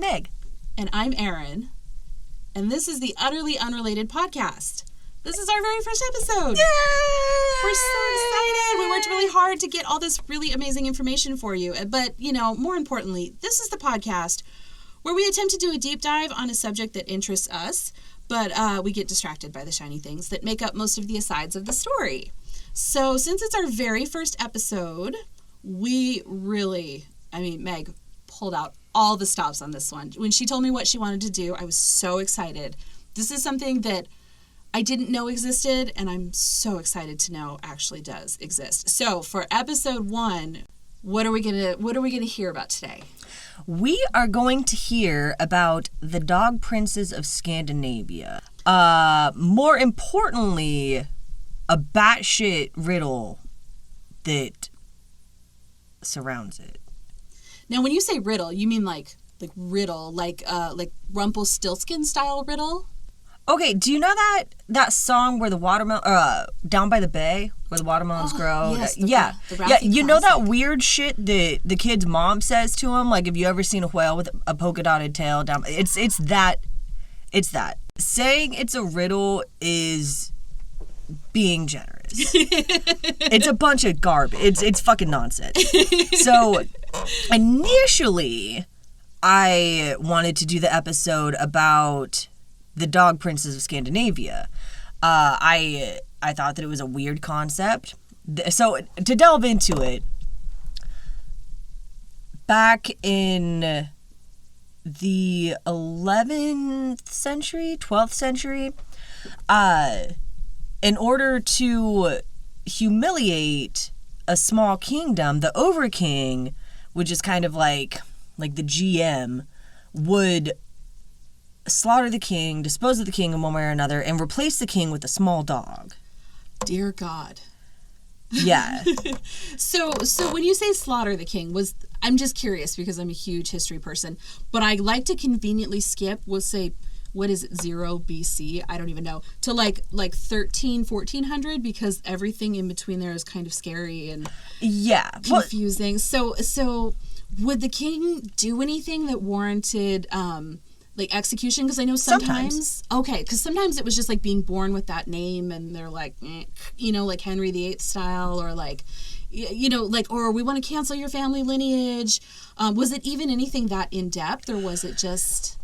I'm Meg. And I'm Erin. And this is the Utterly Unrelated podcast. This is our very first episode. Yay! We're so excited. We worked really hard to get all this really amazing information for you. But, more importantly, this is the podcast where we attempt to do a deep dive on a subject that interests us, but we get distracted by the shiny things that make up most of the asides of the story. So since it's our very first episode, we really, Meg pulled out all the stops on this one. When she told me what she wanted to do, I was so excited. This is something that I didn't know existed, and I'm so excited to know actually does exist. So for episode 1, what are we gonna hear about today? We are going to hear about the dog princes of Scandinavia. More importantly, a batshit riddle that surrounds it. Now, when you say riddle, you mean like riddle, like Rumpelstiltskin style riddle? Okay, do you know that song where the watermelon, Down by the Bay, where the watermelons grow? Yes, The classic. you know that weird shit that the kid's mom says to him? Like, have you ever seen a whale with a polka dotted tail down? It's that. Saying it's a riddle is being generous. It's a bunch of garbage. It's fucking nonsense. So, initially, I wanted to do the episode about the dog princes of Scandinavia. I thought that it was a weird concept. So to delve into it, back in the 11th century, 12th century, in order to humiliate a small kingdom, the overking, which is kind of like the GM, would slaughter the king, dispose of the king in one way or another, and replace the king with a small dog. Dear God. Yeah. So when you say slaughter the king, I'm just curious because I'm a huge history person, but I like to conveniently skip, we'll say, what is it, 0 BC? I don't even know. To like 1400, because everything in between there is kind of scary and confusing. So would the king do anything that warranted execution? Because I know sometimes. Okay, because sometimes it was just like being born with that name and they're like, like Henry VIII style, or or we want to cancel your family lineage. Was it even anything that in depth, or was it just?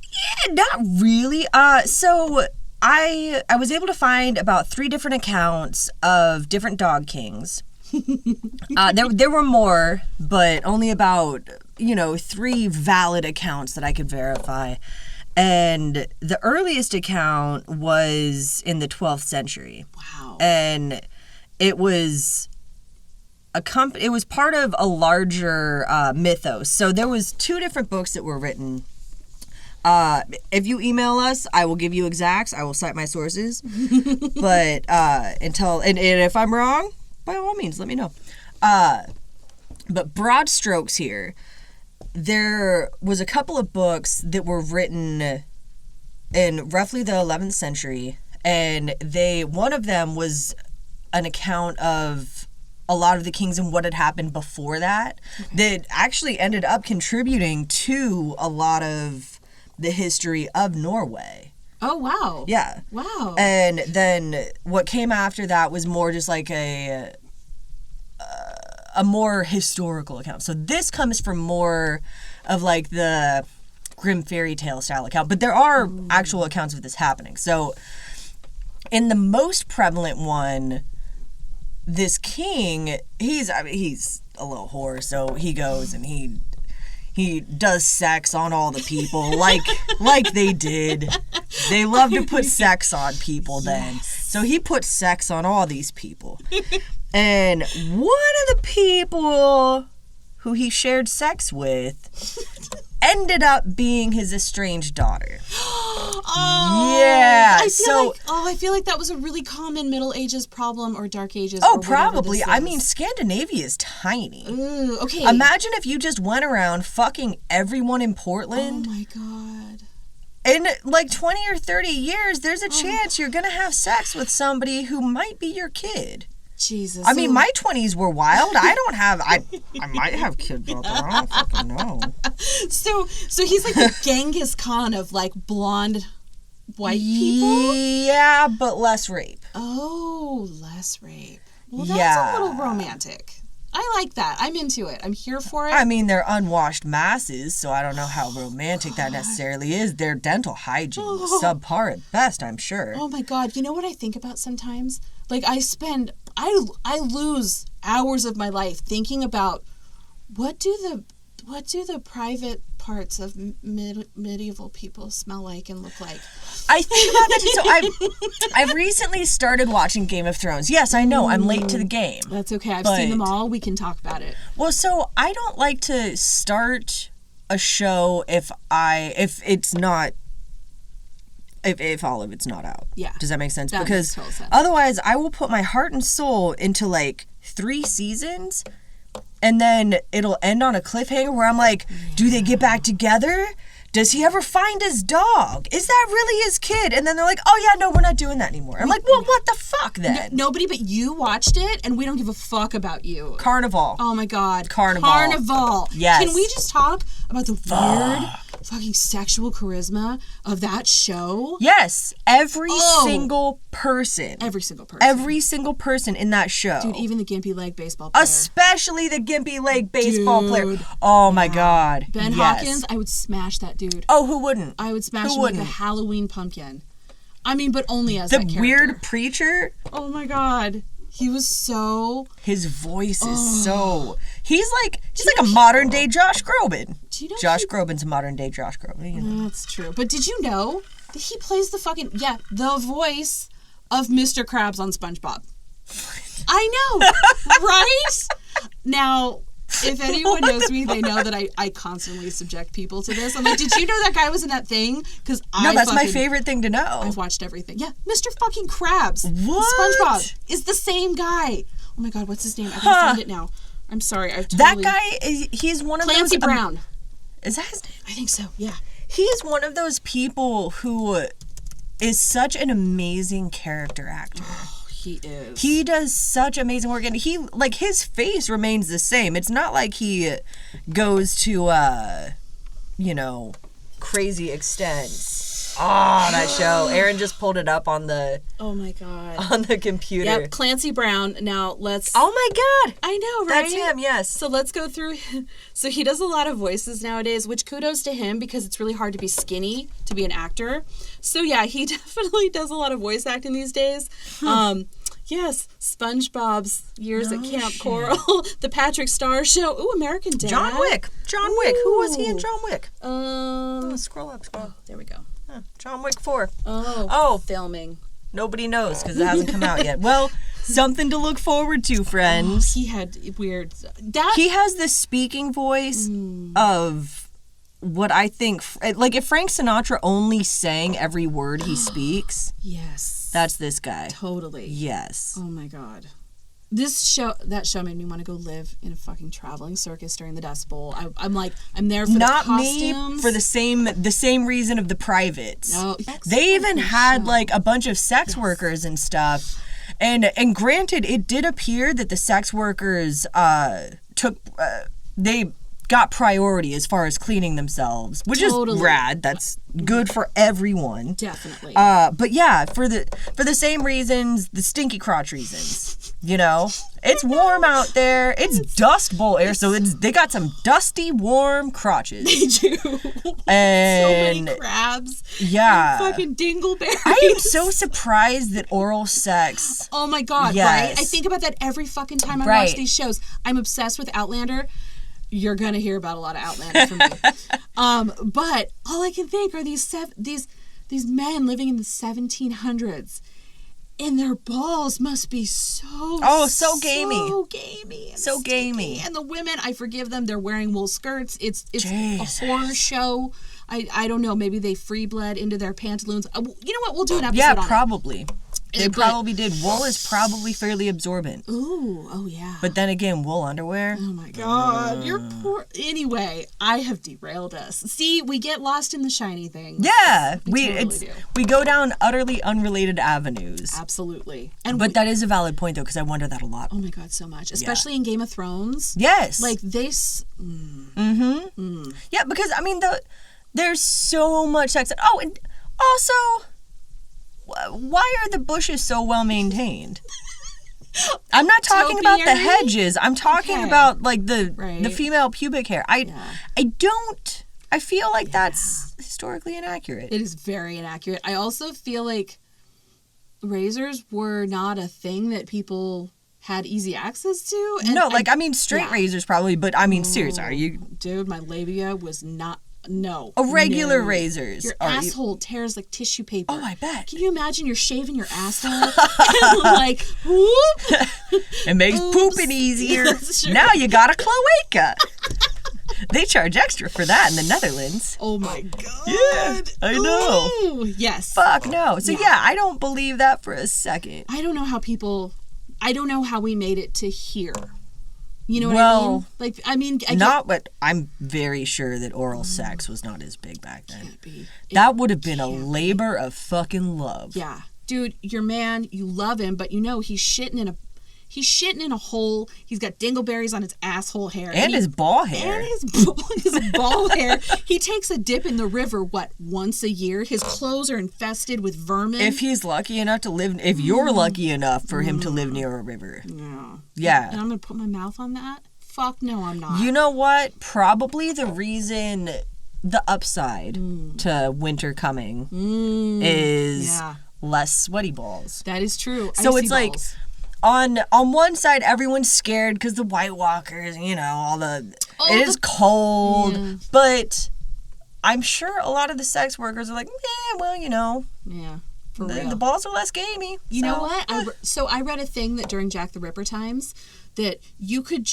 Yeah, not really. So I was able to find about 3 different accounts of different dog kings. There were more, but only about 3 valid accounts that I could verify. And the earliest account was in the 12th century. Wow. And it was it was part of a larger mythos. So there was 2 different books that were written. If you email us, I will give you exacts. I will cite my sources. But and if I'm wrong, by all means, let me know. But broad strokes here. There was a couple of books that were written in roughly the 11th century, and one of them was an account of a lot of the kings and what had happened before that, that actually ended up contributing to a lot of the history of Norway. Oh, wow. Yeah. Wow. And then what came after that was more just like a more historical account. So this comes from more of like the grim fairy tale style account, but there are actual accounts of this happening. So in the most prevalent one, this king, he's a little whore, so he goes and he does sex on all the people like they did. They love to put sex on people then. So he put sex on all these people. And one of the people who he shared sex with ended up being his estranged daughter. Oh, yeah. I feel like that was a really common Middle Ages problem or Dark Ages. Oh, probably. I mean, Scandinavia is tiny. Ooh, okay. Imagine if you just went around fucking everyone in Portland. Oh my God. In like 20 or 30 years, there's a chance you're going to have sex with somebody who might be your kid. Jesus. I mean, my 20s were wild. I might have kids out there. I don't fucking know. So he's like the Genghis Khan of like blonde white people? Yeah, but less rape. Oh, less rape. Well, that's a little romantic. I like that. I'm into it. I'm here for it. I mean, they're unwashed masses, so I don't know how romantic that necessarily is. Their dental hygiene is subpar at best, I'm sure. Oh my God. You know what I think about sometimes? Like I lose hours of my life thinking about what do the private parts of medieval people smell like and look like? I think about that too. So I've recently started watching Game of Thrones. Yes, I know I'm late to the game. That's okay. I've seen them all. We can talk about it. Well, so I don't like to start a show if it's not. If all of it's not out. Yeah. Does that make sense? That because makes total sense. Otherwise I will put my heart and soul into like 3 seasons and then it'll end on a cliffhanger where I'm like, do they get back together? Does he ever find his dog? Is that really his kid? And then they're like, oh yeah, no, we're not doing that anymore. I'm like, well, what the fuck then? Nobody but you watched it, and we don't give a fuck about you. Carnival. Oh my God. Carnival. Yes. Can we just talk about the weird fucking sexual charisma of that show? Yes. Every single person. Every single person. Every single person in that show. Dude, even the gimpy leg baseball player. Especially the gimpy leg baseball player. Oh my God. Ben Hawkins, I would smash that dude. Oh, who wouldn't? I would smash him like a Halloween pumpkin. I mean, but only as that character. The weird preacher. Oh my God. He was so... His voice is so... He's like a modern day Josh Groban. Do you know Josh Groban's a modern day Josh Groban. You know. That's true. But did you know that he plays the fucking... Yeah, the voice of Mr. Krabs on SpongeBob. I know, right? Now, if anyone knows me, they know that I constantly subject people to this. I'm like, did you know that guy was in that thing? Because that's my favorite thing to know. I've watched everything. Yeah, Mr. fucking Krabs. What? SpongeBob is the same guy. Oh my God, what's his name? I can find it now. I'm sorry. That guy he's one of Clancy those... Brown. Is that his name? I think so, yeah. He's one of those people who is such an amazing character actor. He is. He does such amazing work, and he like his face remains the same. It's not like he goes to crazy extents. Oh, that show. Aaron just pulled it up on the Oh my God. on the computer. Yep, Clancy Brown. Now let's Oh my God. I know, right? That's him, yes. So let's go through. So he does a lot of voices nowadays, which kudos to him because it's really hard to be skinny to be an actor. So yeah, he definitely does a lot of voice acting these days. Yes, SpongeBob's years at Camp Coral, the Patrick Star Show. Ooh, American Dad. John Wick. Who was he in John Wick? Scroll up. There we go. John Wick 4. Oh, filming. Nobody knows because it hasn't come out yet. Well, something to look forward to, friends. He had weird... He has the speaking voice of what I think... Like, if Frank Sinatra only sang every word he speaks... Yes. That's this guy. Totally. Yes. Oh, my God. That show made me want to go live in a fucking traveling circus during the Dust Bowl. I'm there for Not the costumes. Me for the same reason of the privates. No, they even had like a bunch of sex workers and stuff. And granted, it did appear that the sex workers they got priority as far as cleaning themselves, which is rad. That's good for everyone. Definitely. But yeah, for the same reasons, the stinky crotch reasons. You know, it's warm out there. It's Dust Bowl air, so they got some dusty, warm crotches. They do. And so many crabs. Yeah. And fucking dingleberries. I am so surprised that oral sex. Oh my God, yes. right? I think about that every fucking time I watch these shows. I'm obsessed with Outlander. You're gonna hear about a lot of Outlander from me. But all I can think are these men living in the 1700s. And their balls must be so gamey. So gamey. And the women, I forgive them, they're wearing wool skirts. It's a horror show. I don't know, maybe they free bled into their pantaloons. You know what? We'll do an episode on it. Yeah, probably. They probably did. Wool is probably fairly absorbent. Ooh, oh yeah. But then again, wool underwear. Oh my God, you're poor. Anyway, I have derailed us. See, we get lost in the shiny thing. Yeah, we totally do. We go down utterly unrelated avenues. Absolutely. But that is a valid point though, because I wonder that a lot. Oh my God, so much, especially in Game of Thrones. Yes. Like they. Yeah, because I mean there's so much sex. Oh, and also, why are the bushes so well maintained? I'm not talking about the hedges. I'm talking about like the female pubic hair. I feel like that's historically inaccurate. It is very inaccurate. I also feel like razors were not a thing that people had easy access to. And no, like I mean straight razors probably, but I mean seriously, are you? Dude, my labia was not. No. Regular razors. Your asshole tears like tissue paper. Oh, I bet. Can you imagine you're shaving your asshole? And like, whoop. It makes pooping easier. Now you got a cloaca. They charge extra for that in the Netherlands. Oh my God. Yeah, I know. Ooh, yes. Fuck no. So yeah, I don't believe that for a second. I don't know how we made it to here. You know what I mean? Like, I mean, I'm very sure that oral sex was not as big back then. Can't be. That would have been a labor of fucking love. Yeah. Dude, your man, you love him, but you know he's shitting in a hole. He's got dingleberries on his asshole hair. And his ball hair. And his ball hair. He takes a dip in the river, once a year? His clothes are infested with vermin. If he's lucky enough to live, if you're lucky enough for him to live near a river. Yeah. Yeah. And I'm going to put my mouth on that? Fuck no, I'm not. You know what? Probably the reason, the upside to winter coming is less sweaty balls. That is true. So it's like, on one side, everyone's scared because the White Walkers, it is cold, but I'm sure a lot of the sex workers are like, yeah, for real. The balls are less gamey. You know what? I read a thing that during Jack the Ripper times that you could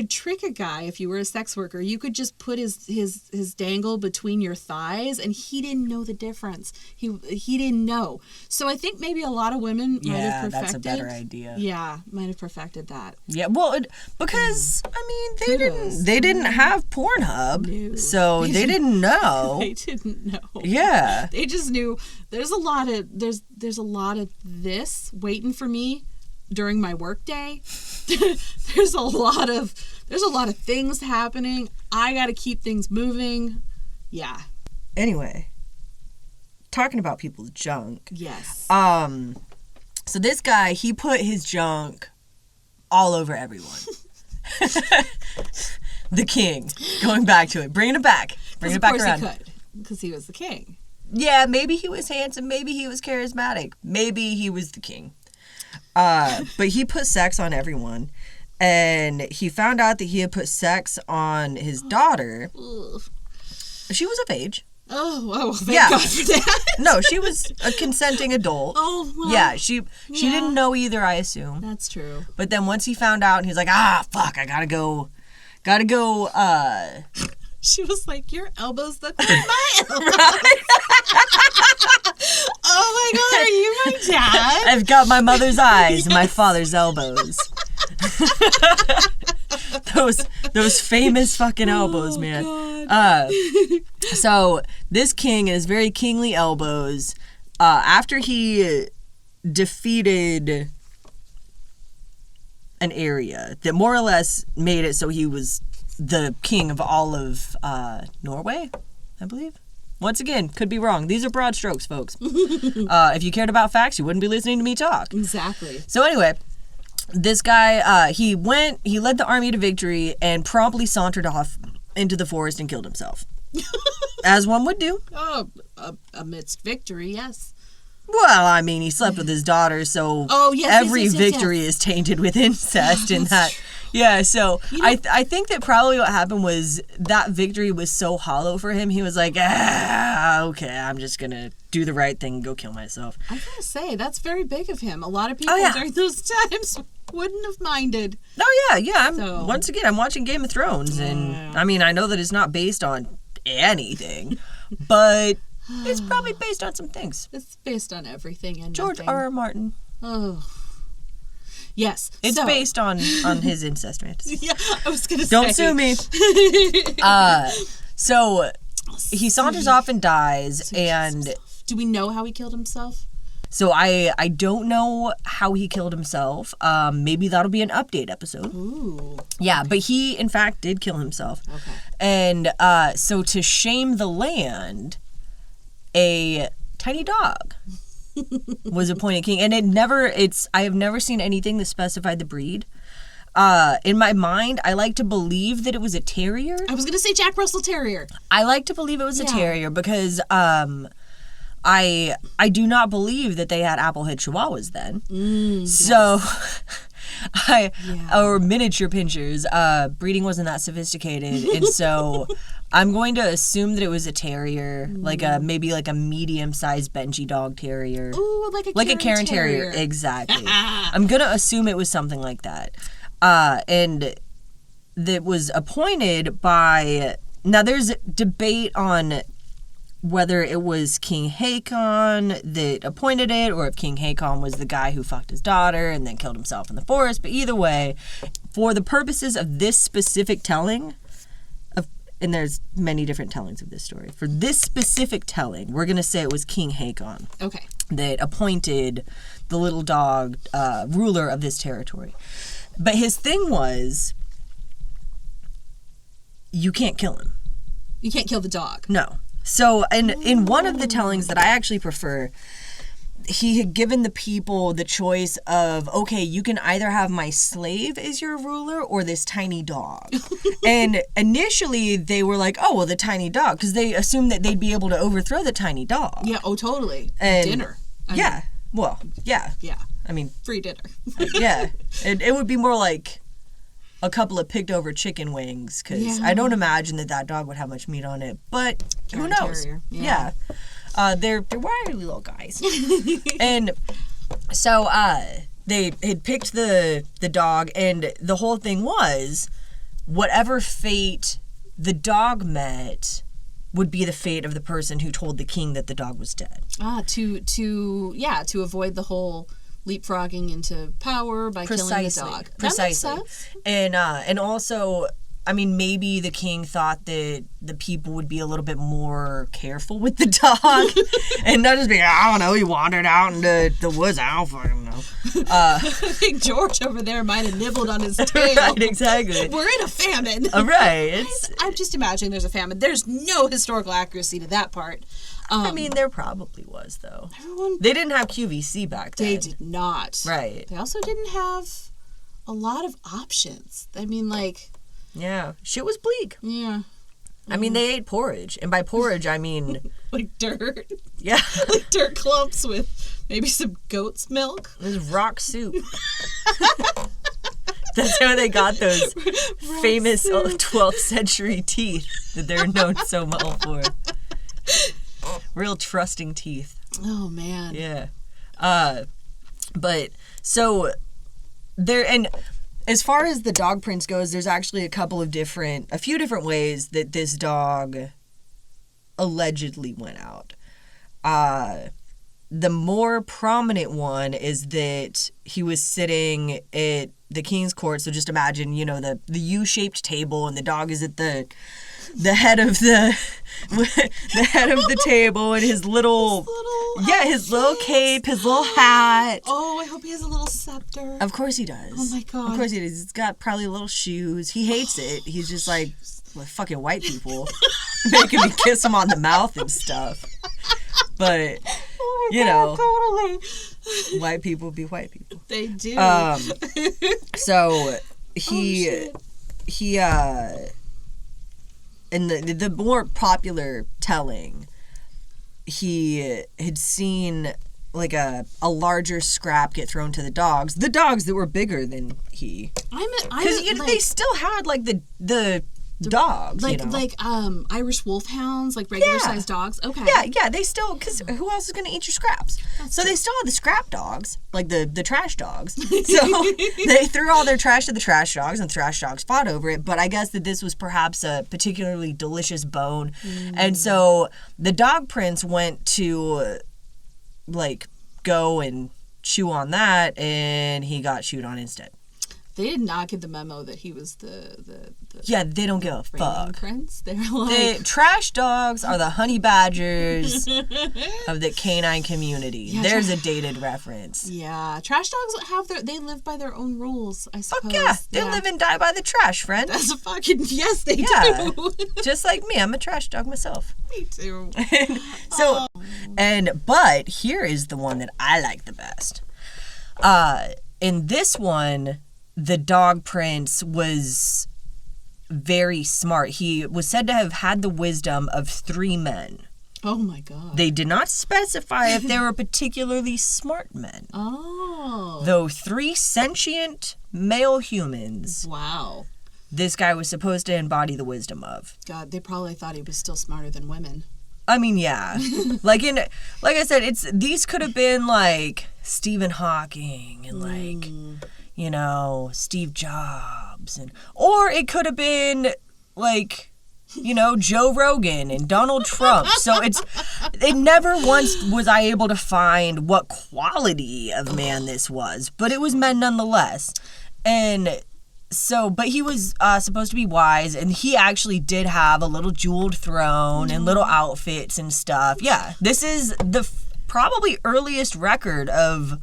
trick a guy if you were a sex worker. You could just put his dangle between your thighs, and he didn't know the difference. He didn't know. So I think maybe a lot of women might have perfected. Yeah, that's a better idea. Yeah, might have perfected that. Yeah, well, because I mean, they didn't have Pornhub, so they didn't know. They didn't know. Yeah, they just knew there's a lot of this waiting for me during my work day. There's a lot of things happening. I got to keep things moving. Yeah. Anyway, talking about people's junk. Yes. So this guy, he put his junk all over everyone. The king. Going back to it. Bringing it back. Bringing it back around. Of course he could. Because he was the king. Yeah, maybe he was handsome. Maybe he was charismatic. Maybe he was the king. But he put sex on everyone, and he found out that he had put sex on his daughter. She was of age. Oh, thank God for that. No, she was a consenting adult. Oh, well, yeah, she didn't know either, I assume. That's true. But then once he found out, he was like, fuck, I gotta go. She was like, your elbows look like my elbows. Oh my God, are you my dad? I've got my mother's eyes and my father's elbows. Those famous fucking elbows, man. So this king and his very kingly elbows, after he defeated an area that more or less made it so he was the king of all of Norway, I believe. Once again, could be wrong. These are broad strokes, folks. If you cared about facts, you wouldn't be listening to me talk. Exactly. So anyway, this guy, he led the army to victory and promptly sauntered off into the forest and killed himself. As one would do. Oh, amidst victory, yes. Well, I mean, he slept with his daughter, so every victory is tainted with incest in that. Yeah, so I think that probably what happened was that victory was so hollow for him, he was like, okay, I'm just going to do the right thing and go kill myself. I gotta say, that's very big of him. A lot of people during those times wouldn't have minded. Oh, yeah. Once again, I'm watching Game of Thrones, and I mean, I know that it's not based on anything, but It's probably based on some things. It's based on everything and George nothing. R. R. Martin. Oh. Yes. It's based on his incest fantasies. Yeah, I was going to say. Don't sue me. So he saunters off and dies, and... Do we know how he killed himself? So I don't know how he killed himself. Maybe that'll be an update episode. Ooh. Yeah, but he, in fact, did kill himself. Okay. And so to shame the land, a tiny dog was appointed king. And I have never seen anything that specified the breed. In my mind, I like to believe that it was a terrier. I was going to say Jack Russell Terrier. I like to believe it was a terrier because I do not believe that they had applehead chihuahuas then. So or miniature pinchers. Breeding wasn't that sophisticated, and so I'm going to assume that it was a terrier, maybe like a medium-sized Benji dog terrier. Ooh, like a Cairn terrier. Exactly. I'm gonna assume it was something like that, and that was appointed by. Now there's debate on whether it was King Hakon that appointed it, or if King Hakon was the guy who fucked his daughter and then killed himself in the forest. But either way, for the purposes of this specific telling, and there's many different tellings of this story, for this specific telling, we're going to say it was King Hakon. Okay. That appointed the little dog ruler of this territory. But his thing was, you can't kill him. You can't kill the dog. No. So, in one of the tellings that I actually prefer, he had given the people the choice of, okay, you can either have my slave as your ruler or this tiny dog. And initially, they were like, oh, well, the tiny dog, because they assumed that they'd be able to overthrow the tiny dog. Yeah, oh, totally. And dinner. Yeah. I mean, free dinner. Yeah. It would be more like a couple of picked over chicken wings, because I don't imagine that dog would have much meat on it, but who knows? Yeah. They're wiry little guys. And so they had picked the dog, and the whole thing was whatever fate the dog met would be the fate of the person who told the king that the dog was dead. To avoid the whole leapfrogging into power by killing the dog. Precisely. That makes sense. And also, I mean, maybe the king thought that the people would be a little bit more careful with the dog and not just be, I don't know, he wandered out into the woods. I don't fucking know. I think George over there might have nibbled on his tail. Right, exactly. We're in a famine. Right. I'm just imagining there's a famine. There's no historical accuracy to that part. I mean, there probably was, though. They didn't have QVC back then. They did not. Right. They also didn't have a lot of options. I mean, yeah, shit was bleak. Yeah. I mean, they ate porridge. And by porridge, I mean... like dirt. Yeah. Like dirt clumps with maybe some goat's milk. It was rock soup. That's how they got those famous 12th century teeth that they're known so well for. Real trusting teeth. Oh, man. Yeah. But, so, there, and as far as the dog prints goes, there's actually a few different ways that this dog allegedly went out. The more prominent one is that he was sitting at the king's court. So just imagine, the U-shaped table, and the dog is at the head of the table, and his little cape, his little hat. Oh, I hope he has a little scepter. Of course he does. Oh my god. Of course he does. He's got probably little shoes. He hates it. He's just like fucking white people making me kiss him on the mouth and stuff. But totally. White people be white people. They do. So he in the more popular telling, he had seen like a larger scrap get thrown to the dogs that were bigger than he. Because they still had like the dogs, like Irish wolfhounds, like regular sized dogs. Okay. Yeah. They still, because who else is going to eat your scraps? They still have the scrap dogs, like the trash dogs. So they threw all their trash to the trash dogs, and trash dogs fought over it. But I guess that this was perhaps a particularly delicious bone, and so the dog prince went to go and chew on that, and he got chewed on instead. They did not get the memo that he was the yeah, they don't give a fuck. Prince. They're like... trash dogs are the honey badgers of the canine community. Yeah, there's a dated reference. Yeah, trash dogs they live by their own rules, I suppose. Fuck yeah, they live and die by the trash, friend. That's a fucking... Yes, they do. Just like me, I'm a trash dog myself. Me too. But here is the one that I like the best. In this one, the dog prince was very smart. He was said to have had the wisdom of 3 men. Oh my God. They did not specify if they were particularly smart men. Oh. Though 3 sentient male humans. Wow. This guy was supposed to embody the wisdom of. God, they probably thought he was still smarter than women. I mean, yeah. like I said, these could have been like Stephen Hawking and Steve Jobs, or it could have been like, Joe Rogan and Donald Trump. So it never once was I able to find what quality of man this was, but it was men nonetheless. And so, but he was supposed to be wise, and he actually did have a little jeweled throne and little outfits and stuff. Yeah, this is the probably earliest record of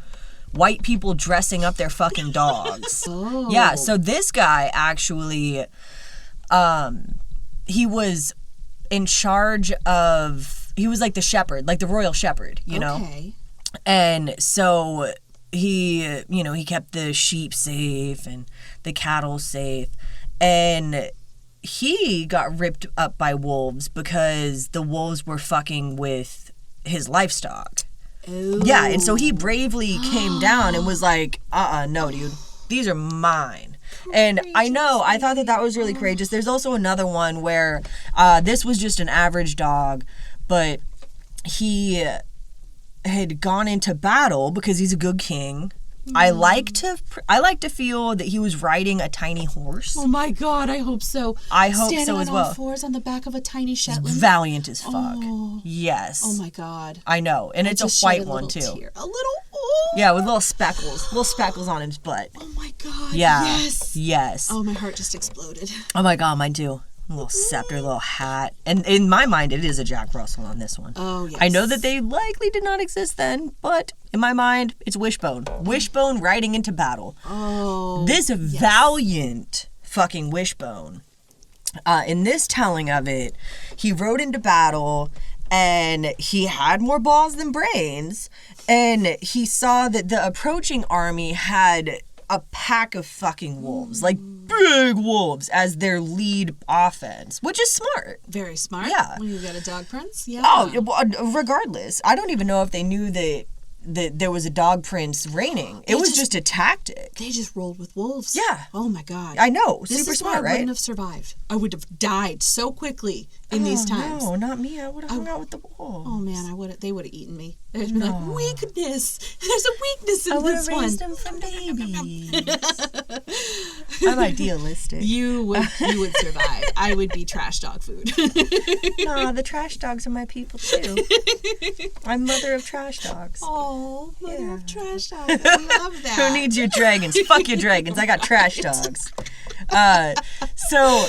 white people dressing up their fucking dogs. Oh. Yeah, so this guy actually, he was in charge of, he was like the shepherd, like the royal shepherd, know? Okay. And so he kept the sheep safe and the cattle safe. And he got ripped up by wolves because the wolves were fucking with his livestock. Ooh. Yeah, and so he bravely came down and was like, no, dude, these are mine. And I thought that was really courageous. There's also another one where this was just an average dog, but he had gone into battle because he's a good king. I like to feel that he was riding a tiny horse. Oh my God, I hope so. I hope so as well. Standing on all fours on the back of a tiny Shetland. Valiant as fuck. Oh. Yes. Oh my God. I know, and it's a white one too. Tear. A little. Oh. Yeah, with little speckles on his butt. Oh my God. Yeah. Yes. Yes. Oh, my heart just exploded. Oh my God, mine too. A little scepter, little hat. And in my mind, it is a Jack Russell on this one. Oh, yes. I know that they likely did not exist then, but in my mind, it's Wishbone. Wishbone riding into battle. Oh. This valiant fucking Wishbone. In this telling of it, he rode into battle and he had more balls than brains. And he saw that the approaching army had a pack of fucking wolves, like big wolves, as their lead offense, which is smart. Very smart. Yeah. When you got a dog prince. Yeah. Oh, regardless, I don't even know if they knew that there was a dog prince reigning. It was just a tactic. They just rolled with wolves. Yeah. Oh my God. I know. This Super is smart, why I right? wouldn't have survived. I would have died so quickly in these times. No, not me. I would have hung out with the wolves. Oh man, they would have eaten me. They'd been like, weakness. There's a weakness in this one. I would have raised them from babies. I'm idealistic. You would survive. I would be trash dog food. No, the trash dogs are my people too. I'm mother of trash dogs. Oh, mother of trash dogs. I love that. Who needs your dragons? Fuck your dragons. I got trash dogs. So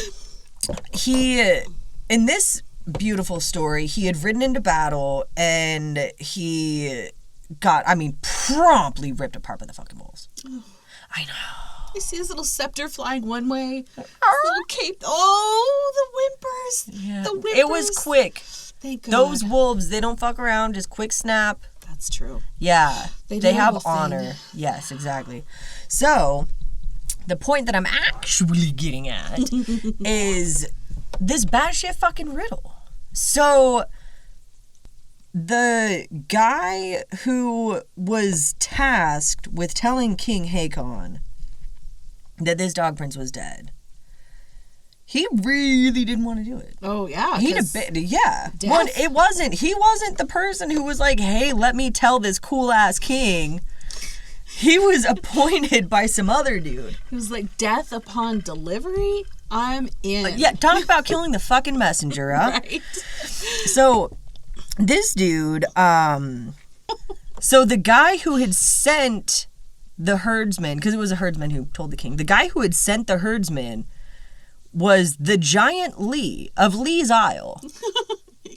he, in this beautiful story, he had ridden into battle and he got, promptly ripped apart by the fucking wolves. I know. You see his little scepter flying one way, his little cape. Oh, the whimpers. Yeah. The whimpers. It was quick. Thank God. Those wolves, they don't fuck around. Just quick snap. That's true. Yeah. They have a honor. Yes, exactly. So, the point that I'm actually getting at is this batshit fucking riddle. So, the guy who was tasked with telling King Hakon that this dog prince was dead, he really didn't want to do it. Oh, yeah. He One, he wasn't the person who was like, hey, let me tell this cool ass king. He was appointed by some other dude. He was like, death upon delivery? I'm in. Yeah, talk about killing the fucking messenger, huh? Right. So, this dude, so the guy who had sent the herdsman, because it was a herdsman who told the king, the guy who had sent the herdsman was the giant Lee of Lee's Isle.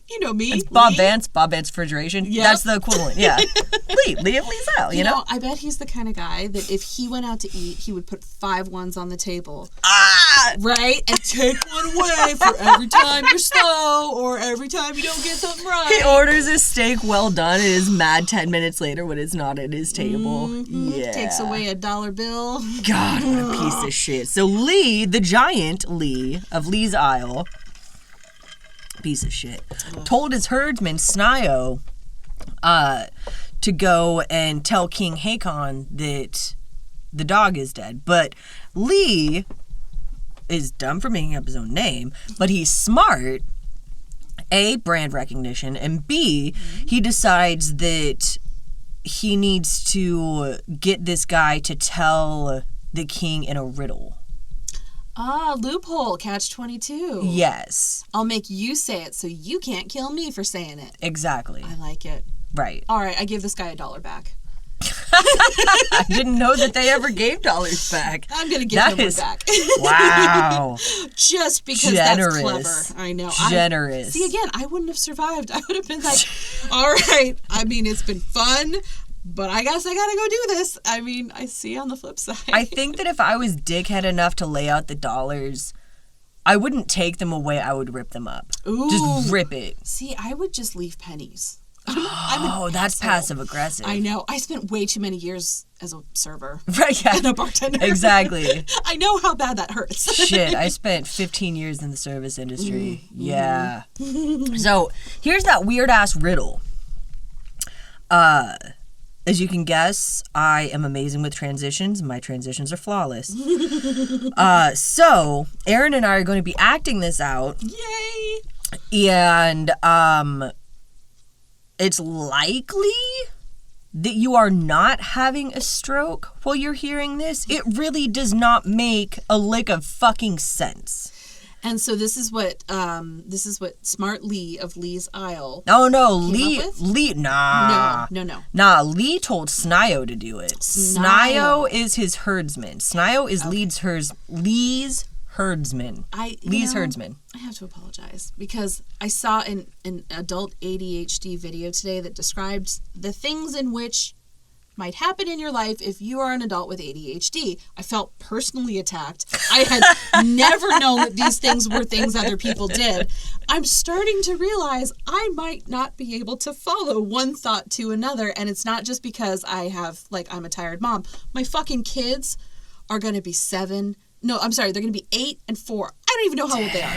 You know me. It's Bob Vance Refrigeration. Yep. That's the equivalent, yeah. Lee of Lee's Isle, you know? I bet he's the kind of guy that if he went out to eat, he would put 5 ones on the table. Right? And take one away for every time you're slow or every time you don't get something right. He orders a steak well done and is mad 10 minutes later when it's not at his table. Yeah. Takes away a dollar bill. God, what a piece of shit. So Lee, the giant Lee of Lee's Isle, piece of shit, told his herdsman Snio to go and tell King Hakon that the dog is dead. But Lee is dumb for making up his own name, but he's smart. A, brand recognition, and B, he decides that he needs to get this guy to tell the king in a riddle. Loophole, catch-22. Yes. I'll make you say it so you can't kill me for saying it. Exactly. I like it. Right. All right, I give this guy $1 back. I didn't know that they ever gave dollars back. I'm going to give him one back. Wow. Just because Generous. that's clever. I know. Generous. See, again, I wouldn't have survived. I would have been like, all right, I mean, it's been fun, but I guess I got to go do this. I mean, I see on the flip side. I think that if I was dickhead enough to lay out the dollars, I wouldn't take them away. I would rip them up. Ooh. Just rip it. See, I would just leave pennies. That's passive aggressive. I know. I spent way too many years as a server. Right, yeah. And a bartender. Exactly. I know how bad that hurts. Shit, I spent 15 years in the service industry. Yeah. So, here's that weird-ass riddle. As you can guess, I am amazing with transitions. My transitions are flawless. So, Aaron and I are going to be acting this out. Yay! And, it's likely that you are not having a stroke while you're hearing this. It really does not make a lick of fucking sense. And so this is what Smart Lee of Lee's Isle. Oh no, Nah. Nah, Lee told Snio to do it. Snio is his herdsman. Snio is Lee's herdsman. Herdsman. I have to apologize because I saw an adult ADHD video today that described the things in which might happen in your life if you are an adult with ADHD. I felt personally attacked. I had never known that these things were things other people did. I'm starting to realize I might not be able to follow one thought to another, and it's not just because I'm a tired mom. My fucking kids are going to be 7. No, I'm sorry. They're going to be 8 and 4. I don't even know how old they are.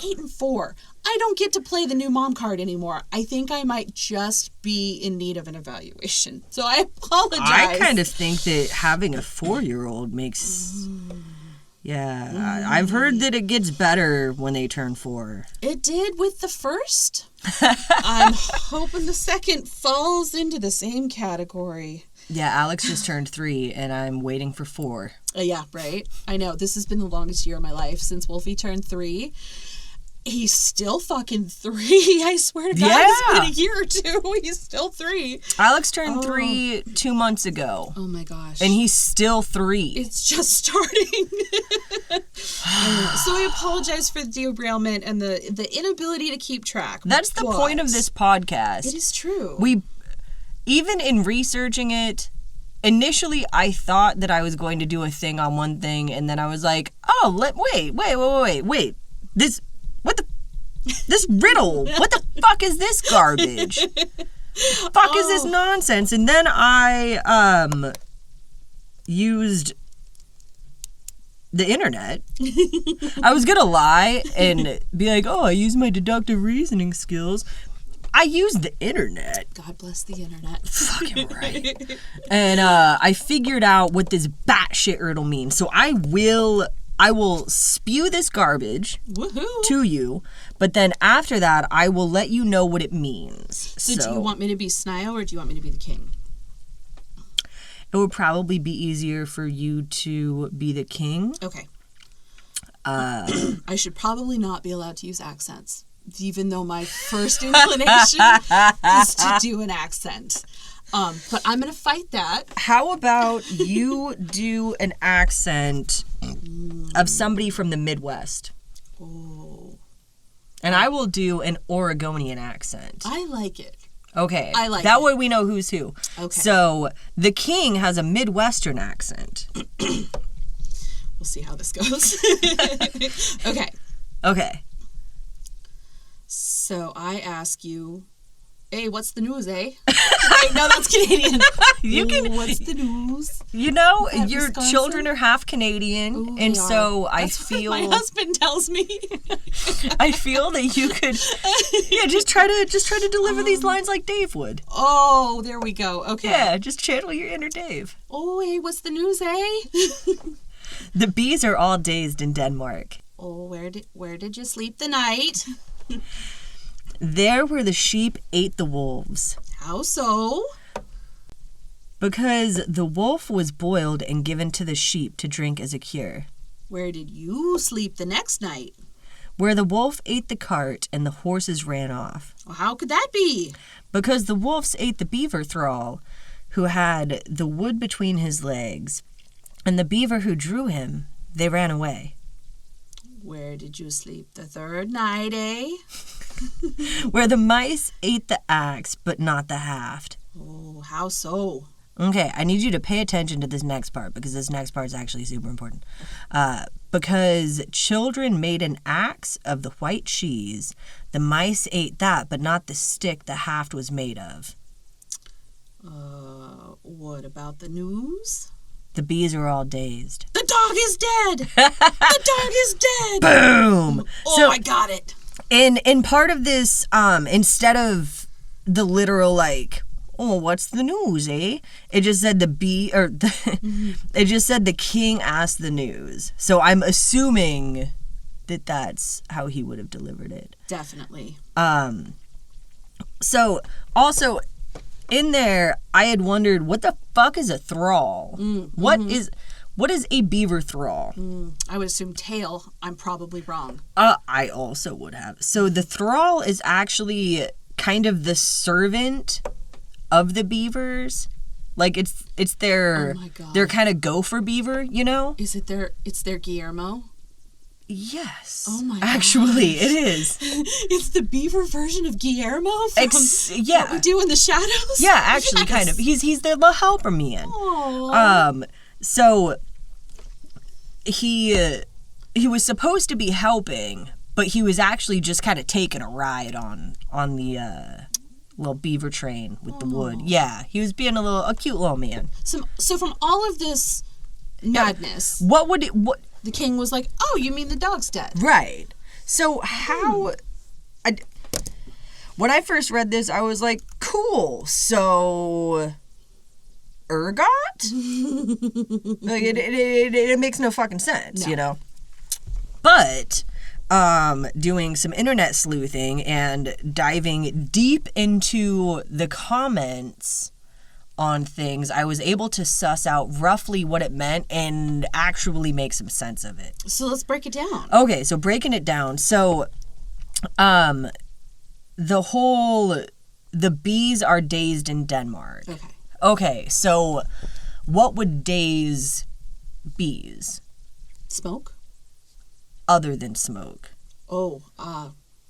8 and 4. I don't get to play the new mom card anymore. I think I might just be in need of an evaluation. So I apologize. I kind of think that having a 4-year-old makes... Yeah. I've heard that it gets better when they turn 4. It did with the first. I'm hoping the second falls into the same category. Yeah, Alex just turned 3, and I'm waiting for 4. Yeah, right? I know. This has been the longest year of my life since Wolfie turned 3. He's still fucking 3. I swear to God, it's been a year or 2. He's still 3. Alex turned 3 2 months ago. Oh, my gosh. And he's still 3. It's just starting. So I apologize for the derailment and the inability to keep track. That's the point of this podcast. It is true. Even in researching it, initially I thought that I was going to do a thing on one thing, and then I was like, wait. This riddle, what the fuck is this garbage? Fuck is this nonsense? And then I used the internet. I was gonna lie and be like, I use my deductive reasoning skills. I used the internet. God bless the internet. Fucking right. And I figured out what this batshit riddle means. So I I will spew this garbage Woohoo! to you, but then after that, I will let you know what it means. So do you want me to be Snio or do you want me to be the king? It would probably be easier for you to be the king. Okay. I should probably not be allowed to use accents, even though my first inclination is to do an accent. But I'm going to fight that. How about you do an accent of somebody from the Midwest? Oh. And I will do an Oregonian accent. I like it. Okay. I like that it. way we know who's who. Okay. So the king has a Midwestern accent. We'll see how this goes. Okay. Okay. So I ask you, hey, what's the news, eh? Wait, no, that's Canadian. You can. What's the news? You know, Is that your Wisconsin? Children are half Canadian, Ooh, and they are. so That's what my husband tells me. I feel that you could, just try to deliver these lines like Dave would. Oh, there we go. Okay. Yeah, just channel your inner Dave. Oh, hey, what's the news, eh? The bees are all dazed in Denmark. Oh, where did you sleep the night? There where the sheep ate the wolves. How so? Because the wolf was boiled and given to the sheep to drink as a cure. Where did you sleep the next night? Where the wolf ate the cart and the horses ran off. Well, how could that be? Because the wolves ate the beaver thrall, who had the wood between his legs, and the beaver who drew him, they ran away. Where did you sleep the third night, eh? Where the mice ate the axe, but not the haft. Oh, how so? Okay, I need you to pay attention to this next part, because this next part is actually super important. Because children made an axe of the white cheese, the mice ate that, but not the stick the haft was made of. What about the news? The bees are all dazed. The dog is dead! The dog is dead! Boom! Oh, So- I got it. In part of this, instead of the literal oh, what's the news, eh? It just said it just said the king asked the news. So I'm assuming that that's how he would have delivered it. Definitely. So also in there, I had wondered, what the fuck is a thrall? What is a beaver thrall? I would assume tail. I'm probably wrong. I also would have. So the thrall is actually kind of the servant of the beavers. Like it's their Oh my God. their kind of gopher beaver, you know? It's their Guillermo? Yes. Oh my Actually, gosh. it is. It's the beaver version of Guillermo from Yeah. What We Do in the Shadows? Yeah, actually Yes. kind of. He's their little helper man. Aww. So he was supposed to be helping, but he was actually just kind of taking a ride on the little beaver train with the wood. Yeah, he was being a cute little man. So from all of this madness, What the king was like, "Oh, you mean the dog's dead?" right. So how when I first read this, I was like, cool. So ergot? Like it makes no fucking sense, No. you know. But doing some internet sleuthing and diving deep into the comments on things, I was able to suss out roughly what it meant and actually make some sense of it. So let's break it down. Okay, so breaking it down. So the bees are dazed in Denmark. Okay, so what would daze bees Smoke? other than smoke? Oh,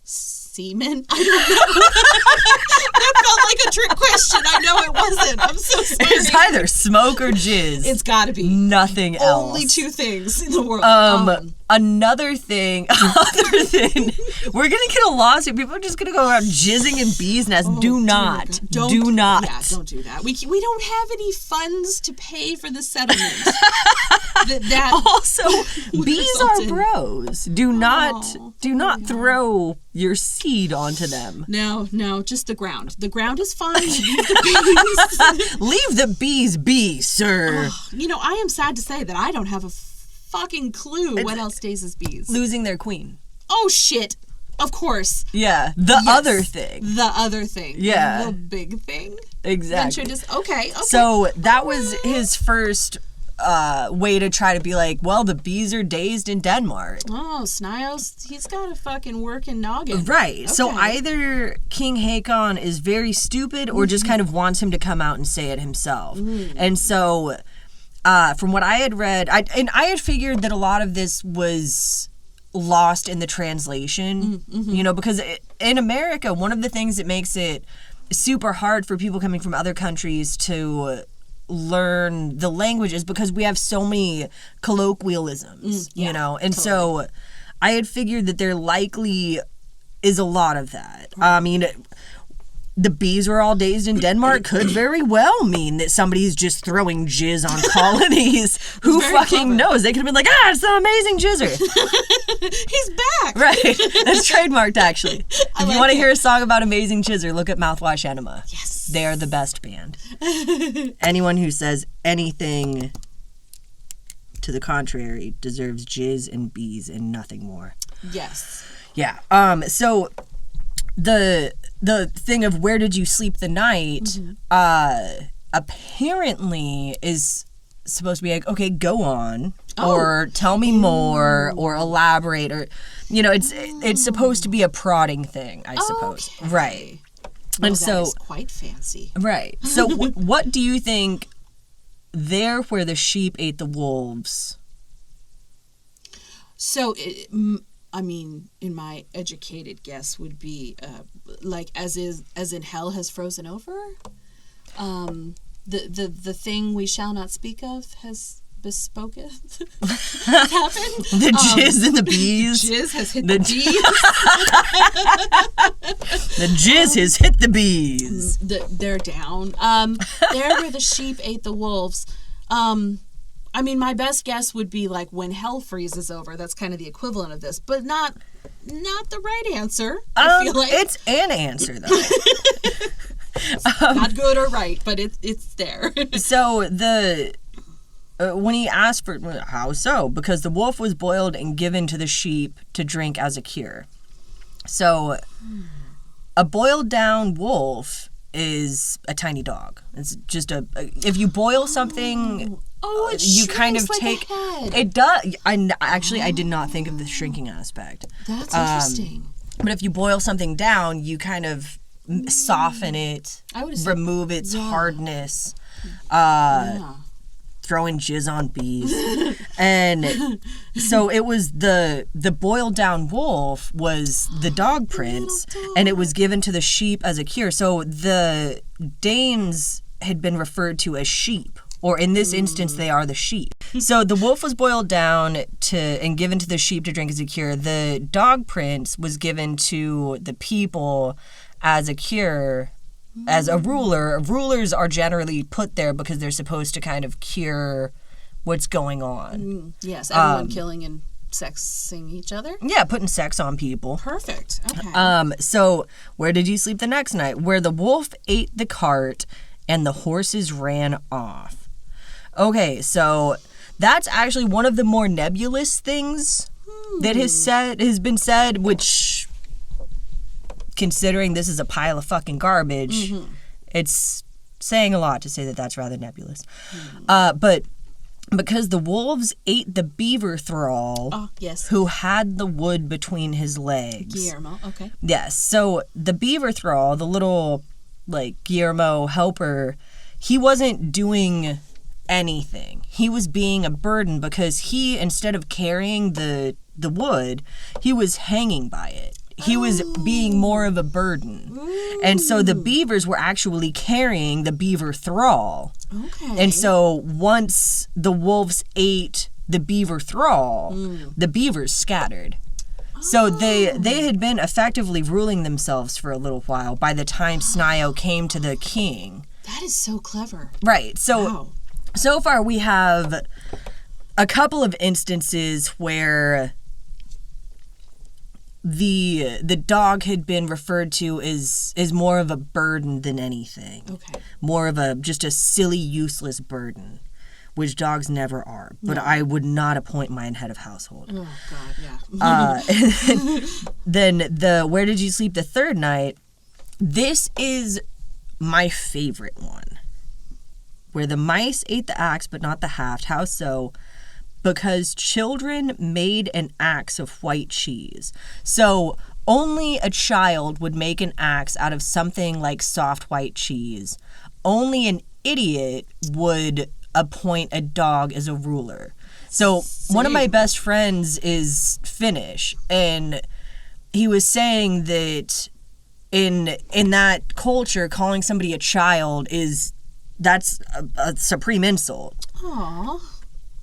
semen? I don't know. That felt like a trick question. I know it wasn't. I'm so sorry. It's either smoke or jizz. It's gotta be. Nothing else. Only two things in the world. Another thing, we're gonna get a lawsuit. People are just gonna go around jizzing in bees' nests. Do not. Do not. Yeah, don't do that. We don't have any funds to pay for the settlement. that Also, bees are resulted. bros. Do not throw your seed onto them. No, just the ground. The ground is fine. Leave the bees. Leave the bees be, sir. You know, I am sad to say that I don't have a fucking clue what else dazes bees. Losing their queen. Oh, shit. Of course. Yeah. The other thing. The other thing. Yeah. The big thing. Exactly. Okay. So that was his first way to try to be like, well, the bees are dazed in Denmark. Oh, Snios, he's got a fucking working noggin. Right. Okay. So either King Hakon is very stupid or just kind of wants him to come out and say it himself. And so from what I had read, I had figured that a lot of this was lost in the translation, because in America, one of the things that makes it super hard for people coming from other countries to learn the language is because we have so many colloquialisms, and totally. So I had figured that there likely is a lot of that. I mean, the bees were all dazed in Denmark could very well mean that somebody's just throwing jizz on colonies. Who fucking knows? They could have been like, it's the amazing jizzer. He's back. Right. That's trademarked, actually. If you want to hear a song about amazing jizzer, look at Mouthwash Enema. Yes. They are the best band. Anyone who says anything to the contrary deserves jizz and bees and nothing more. Yes. Yeah. So the thing of where did you sleep the night apparently is supposed to be like, okay, go on, or tell me more, or elaborate, or it's supposed to be a prodding thing, I suppose. Okay. Right. Well, and so that is quite fancy. Right. So what do you think there where the sheep ate the wolves? So I mean, in my educated guess would be like as in hell has frozen over. The thing we shall not speak of has bespoketh. Happened. The jizz and the bees. Jizz has hit the bees. The jizz has hit the bees. They're down. There where the sheep ate the wolves. I mean, my best guess would be like when hell freezes over. That's kind of the equivalent of this, but not the right answer. I feel like it's an answer though. Not good or right, but it's there. So when he asked for how so, because the wolf was boiled and given to the sheep to drink as a cure. So a boiled down wolf is a tiny dog. It's just if you boil something. Oh, it you kind of like take a head. It does. I did not think of the shrinking aspect. That's interesting. But if you boil something down, you kind of soften it, remove its hardness, throw in jizz on bees, and so it was the boiled down wolf was the dog prince, and it was given to the sheep as a cure. So the Danes had been referred to as sheep. Or in this instance, they are the sheep. So the wolf was boiled down and given to the sheep to drink as a cure. The dog prince was given to the people as a cure, as a ruler. Rulers are generally put there because they're supposed to kind of cure what's going on. Yes, everyone killing and sexing each other. Yeah, putting sex on people. Perfect. Okay. So where did you sleep the next night? Where the wolf ate the cart and the horses ran off. Okay, so that's actually one of the more nebulous things that has been said, which, considering this is a pile of fucking garbage, it's saying a lot to say that that's rather nebulous. But because the wolves ate the beaver thrall who had the wood between his legs. Guillermo, okay. Yes, so the beaver thrall, the little, Guillermo helper, he wasn't doing anything. He was being a burden because he, instead of carrying the wood, he was hanging by it. He was being more of a burden. And so the beavers were actually carrying the beaver thrall. Okay. And so once the wolves ate the beaver thrall, the beavers scattered. So they had been effectively ruling themselves for a little while by the time Snio came to the king. That is so clever. Right. So far we have a couple of instances where the dog had been referred to as more of a burden than anything. Okay. More of just a silly, useless burden. which dogs never are. But I would not appoint mine head of household. Oh, God, yeah. Then where did you sleep the third night? This is my favorite one. Where the mice ate the axe, but not the haft. How so? Because children made an axe of white cheese. So only a child would make an axe out of something like soft white cheese. Only an idiot would appoint a dog as a ruler. So one of my best friends is Finnish, and he was saying that in that culture, calling somebody a child that's a supreme insult. Aww.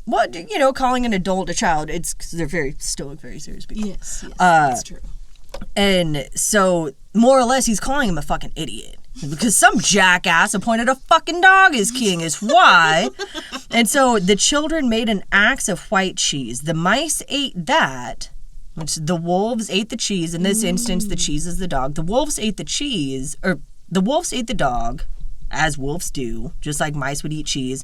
What, you know, calling an adult a child, it's because they're very stoic, very serious people. Yes, that's true. And so, more or less, he's calling him a fucking idiot. Because some jackass appointed a fucking dog as king is why. And so, the children made an axe of white cheese. The mice ate that, which the wolves ate the cheese. In this instance, the cheese is the dog. The wolves ate the cheese, or the wolves ate the dog, as wolves do, just like mice would eat cheese,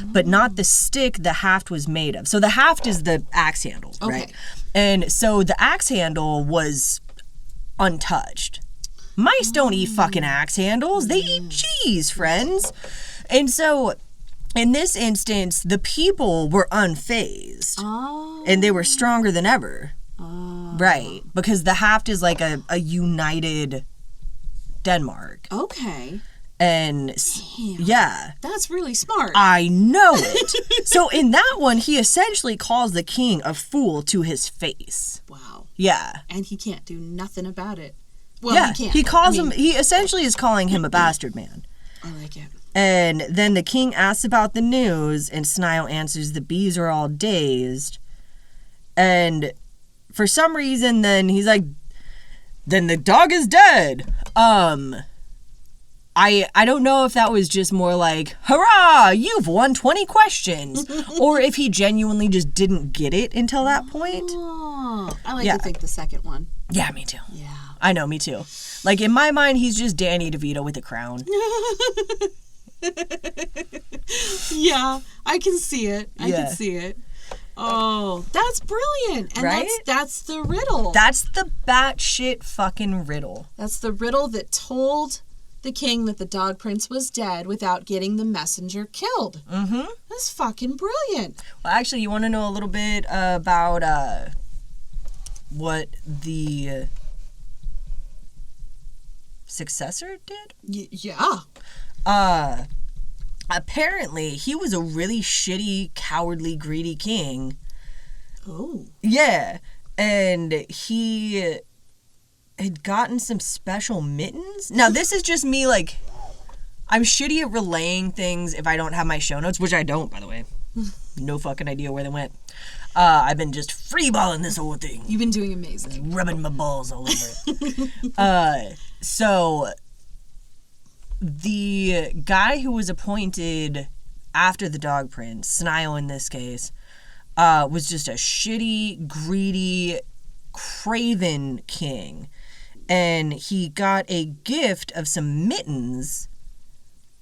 but not the stick the haft was made of. So the haft is the axe handle, right? And so the axe handle was untouched. Mice don't eat fucking axe handles. They eat cheese, friends. And so in this instance, the people were unfazed. And they were stronger than ever. Right. Because the haft is like a united Denmark. Okay. And damn, yeah, that's really smart. I know it. So in that one, he essentially calls the king a fool to his face. Wow. Yeah. And he can't do nothing about it. Well, yeah, he can't. He calls him, he essentially is calling him a bastard man. I like it. And then the king asks about the news, and Snio answers the bees are all dazed. And for some reason, then he's like, then the dog is dead. I don't know if that was just more like, hurrah, you've won 20 questions. Or if he genuinely just didn't get it until that point. Oh, I like to think the second one. Yeah, me too. Yeah. I know, me too. Like, in my mind, he's just Danny DeVito with a crown. Yeah, I can see it. I can see it. Oh, that's brilliant. And right? that's the riddle. That's the batshit fucking riddle. That's the riddle that told the king that the dog prince was dead without getting the messenger killed. Mm-hmm. That's fucking brilliant. Well, actually, you want to know a little bit about what the successor did? Yeah. Apparently, he was a really shitty, cowardly, greedy king. Oh. Yeah. And he had gotten some special mittens. Now, this is just me, like, I'm shitty at relaying things if I don't have my show notes, which I don't, by the way. No fucking idea where they went. I've been just freeballing this whole thing. You've been doing amazing. Rubbing my balls all over it. So, the guy who was appointed after the dog prince, Snio in this case, was just a shitty, greedy, craven king. And he got a gift of some mittens,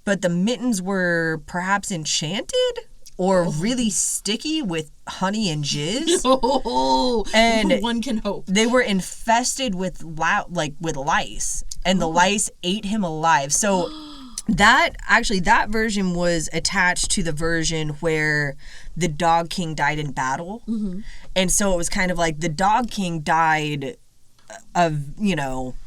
but the mittens were perhaps enchanted or really sticky with honey and jizz. Oh, and one can hope. They were infested with lice, and the lice ate him alive. So that version was attached to the version where the dog king died in battle. Mm-hmm. And so it was kind of like the dog king died of,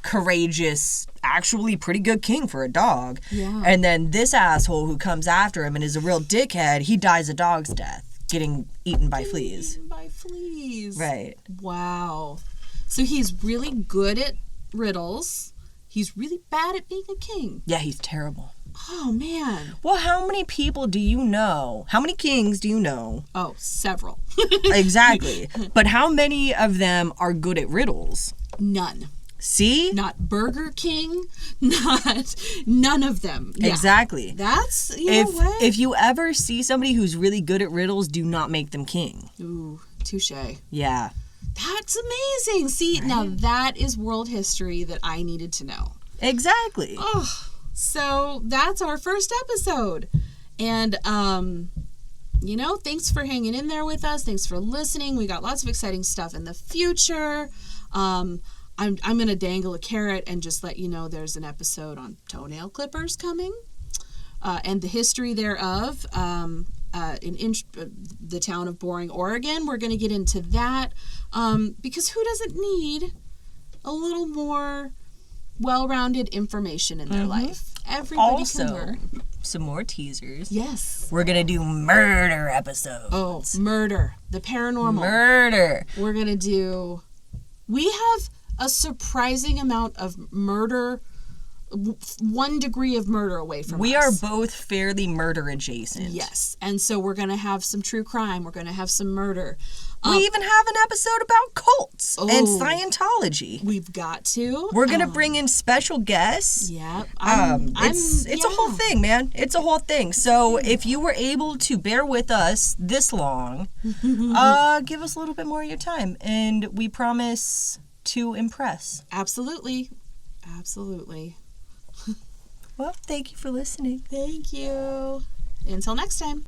courageous, actually pretty good king for a dog. Yeah. And then this asshole who comes after him and is a real dickhead, he dies a dog's death, getting eaten by fleas. Eaten by fleas. Right. Wow. So he's really good at riddles. He's really bad at being a king. Yeah, he's terrible. Oh, man. Well, how many people do you know? How many kings do you know? Oh, several. Exactly. But how many of them are good at riddles? None. See? Not Burger King. None of them. Yeah. Exactly. That's, what? If you ever see somebody who's really good at riddles, do not make them king. Ooh, touche. Yeah. That's amazing. See, right? Now that is world history that I needed to know. Exactly. Oh, so that's our first episode. And thanks for hanging in there with us. Thanks for listening. We got lots of exciting stuff in the future. I'm going to dangle a carrot and just let you know there's an episode on toenail clippers coming and the history thereof in the town of Boring, Oregon. We're going to get into that because who doesn't need a little more well-rounded information in their life? Everybody also, can learn. Some more teasers. Yes. We're going to do murder episodes. Oh, murder. The paranormal. Murder. We're going to do... We have a surprising amount of murder, 1 degree of murder away from us. We are both fairly murder adjacent. Yes. And so we're going to have some true crime. We're going to have some murder. We even have an episode about cults and Scientology. We've got to. We're going to bring in special guests. Yep. It's a whole thing, man. It's a whole thing. So if you were able to bear with us this long, give us a little bit more of your time. And we promise to impress. Absolutely. Absolutely. Well, thank you for listening. Thank you. Until next time.